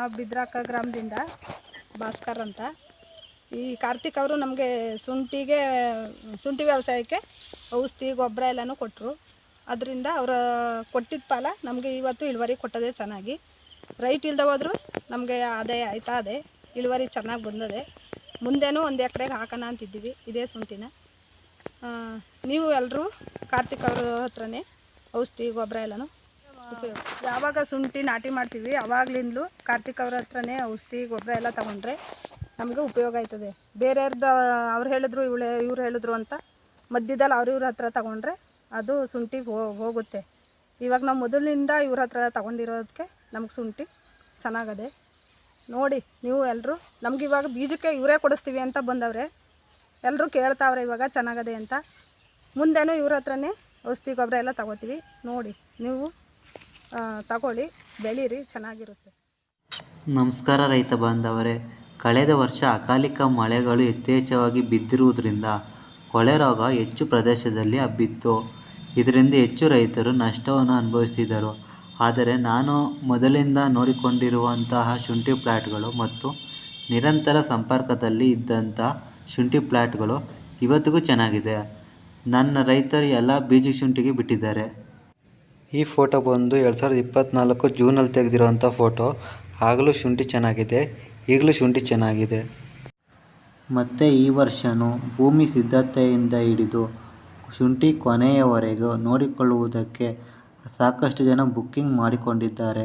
ನಾವು ಬಿದ್ರಾಕ ಗ್ರಾಮದಿಂದ ಭಾಸ್ಕರ್ ಅಂತ. ಈ ಕಾರ್ತಿಕ್ ಅವರು ನಮಗೆ ಶುಂಠಿ ವ್ಯವಸಾಯಕ್ಕೆ ಔಷಧಿ ಗೊಬ್ಬರ ಎಲ್ಲನೂ ಕೊಟ್ಟರು. ಅದರಿಂದ ಅವರ ಕೊಟ್ಟಿದ್ದ ಫಲ ನಮಗೆ ಇವತ್ತು ಇಳುವರಿ ಕೊಟ್ಟದೆ ಚೆನ್ನಾಗಿ. ರೈಟ್ ಇಲ್ಲದೆ ಹೋದರೂ ನಮಗೆ ಆದಾಯ ಆಯ್ತಾ ಇದೆ, ಇಳುವರಿ ಚೆನ್ನಾಗಿ ಬಂದದೆ. ಮುಂದೇನೂ 1 ಎಕರೆಗೆ ಹಾಕೋಣ ಅಂತಿದ್ದೀವಿ ಇದೇ ಶುಂಠಿನ. ನೀವು ಎಲ್ಲರೂ ಕಾರ್ತಿಕ್ ಅವ್ರ ಹತ್ರನೇ ಔಷಧಿ ಗೊಬ್ಬರ ಎಲ್ಲನೂ ಯಾವಾಗ ಶುಂಠಿ ನಾಟಿ ಮಾಡ್ತೀವಿ ಆವಾಗಲಿಂದಲೂ ಕಾರ್ತಿಕ್ ಅವ್ರ ಹತ್ರನೇ ಔಷಧಿ ಗೊಬ್ಬರ ಎಲ್ಲ ತಗೊಂಡ್ರೆ ನಮಗೆ ಉಪಯೋಗ ಆಯ್ತದೆ. ಬೇರೆಯವ್ರದ್ದು ಅವ್ರು ಹೇಳಿದ್ರು ಇವ್ರು ಹೇಳಿದ್ರು ಅಂತ ಮಧ್ಯದಲ್ಲಿ ಅವ್ರ ಹತ್ರ ತಗೊಂಡ್ರೆ ಅದು ಶುಂಠಿಗೆ ಹೋಗುತ್ತೆ. ಇವಾಗ ನಾವು ಮೊದಲಿನಿಂದ ಇವ್ರ ಹತ್ರ ತಗೊಂಡಿರೋದಕ್ಕೆ ನಮ್ಗೆ ಶುಂಠಿ ಚೆನ್ನಾಗದೆ. ನೋಡಿ ನೀವು ಎಲ್ಲರೂ ನಮ್ಗೆ ಇವಾಗ ಬೀಜಕ್ಕೆ ಇವರೇ ಕೊಡಿಸ್ತೀವಿ ಅಂತ ಬಂದವ್ರೆ, ಎಲ್ಲರೂ ಕೇಳ್ತಾವ್ರೆ ಇವಾಗ ಚೆನ್ನಾಗದೆ ಅಂತ. ಮುಂದೇನೂ ಇವ್ರ ಹತ್ರನೇ ಔಷಧಿ ಗೊಬ್ಬರ ಎಲ್ಲ ತಗೋತೀವಿ. ನೋಡಿ ನೀವು ತಗೊಳ್ಳಿ, ಬೆಳೀರಿ, ಚೆನ್ನಾಗಿರುತ್ತೆ. ನಮಸ್ಕಾರ ರೈತ ಬಾಂಧವರೇ. ಕಳೆದ ವರ್ಷ ಅಕಾಲಿಕ ಮಳೆಗಳು ಯಥೇಚ್ಛವಾಗಿ ಬಿದ್ದಿರುವುದರಿಂದ ಕೊಳೆ ರೋಗ ಹೆಚ್ಚು ಪ್ರದೇಶದಲ್ಲಿ ಹಬ್ಬಿತ್ತು. ಇದರಿಂದ ಹೆಚ್ಚು ರೈತರು ನಷ್ಟವನ್ನು ಅನುಭವಿಸಿದರು. ಆದರೆ ನಾನು ಮೊದಲಿಂದ ನೋಡಿಕೊಂಡಿರುವಂತಹ ಶುಂಠಿ ಪ್ಲಾಟ್ಗಳು ಮತ್ತು ನಿರಂತರ ಸಂಪರ್ಕದಲ್ಲಿ ಇದ್ದಂಥ ಶುಂಠಿ ಪ್ಲಾಟ್ಗಳು ಇವತ್ತಿಗೂ ಚೆನ್ನಾಗಿದೆ. ನನ್ನ ರೈತರು ಎಲ್ಲ ಬೀಜ ಶುಂಠಿಗೆ ಬಿಟ್ಟಿದ್ದಾರೆ. ಈ ಫೋಟೋ ಬಂದು 2024 ಜೂನಲ್ಲಿ ತೆಗೆದಿರುವಂಥ ಫೋಟೋ. ಆಗಲೂ ಶುಂಠಿ ಚೆನ್ನಾಗಿದೆ, ಈಗಲೂ ಶುಂಠಿ ಚೆನ್ನಾಗಿದೆ. ಮತ್ತು ಈ ವರ್ಷವೂ ಭೂಮಿ ಸಿದ್ಧತೆಯಿಂದ ಹಿಡಿದು ಶುಂಠಿ ಕೊನೆಯವರೆಗೂ ನೋಡಿಕೊಳ್ಳುವುದಕ್ಕೆ ಸಾಕಷ್ಟು ಜನ ಬುಕ್ಕಿಂಗ್ ಮಾಡಿಕೊಂಡಿದ್ದಾರೆ.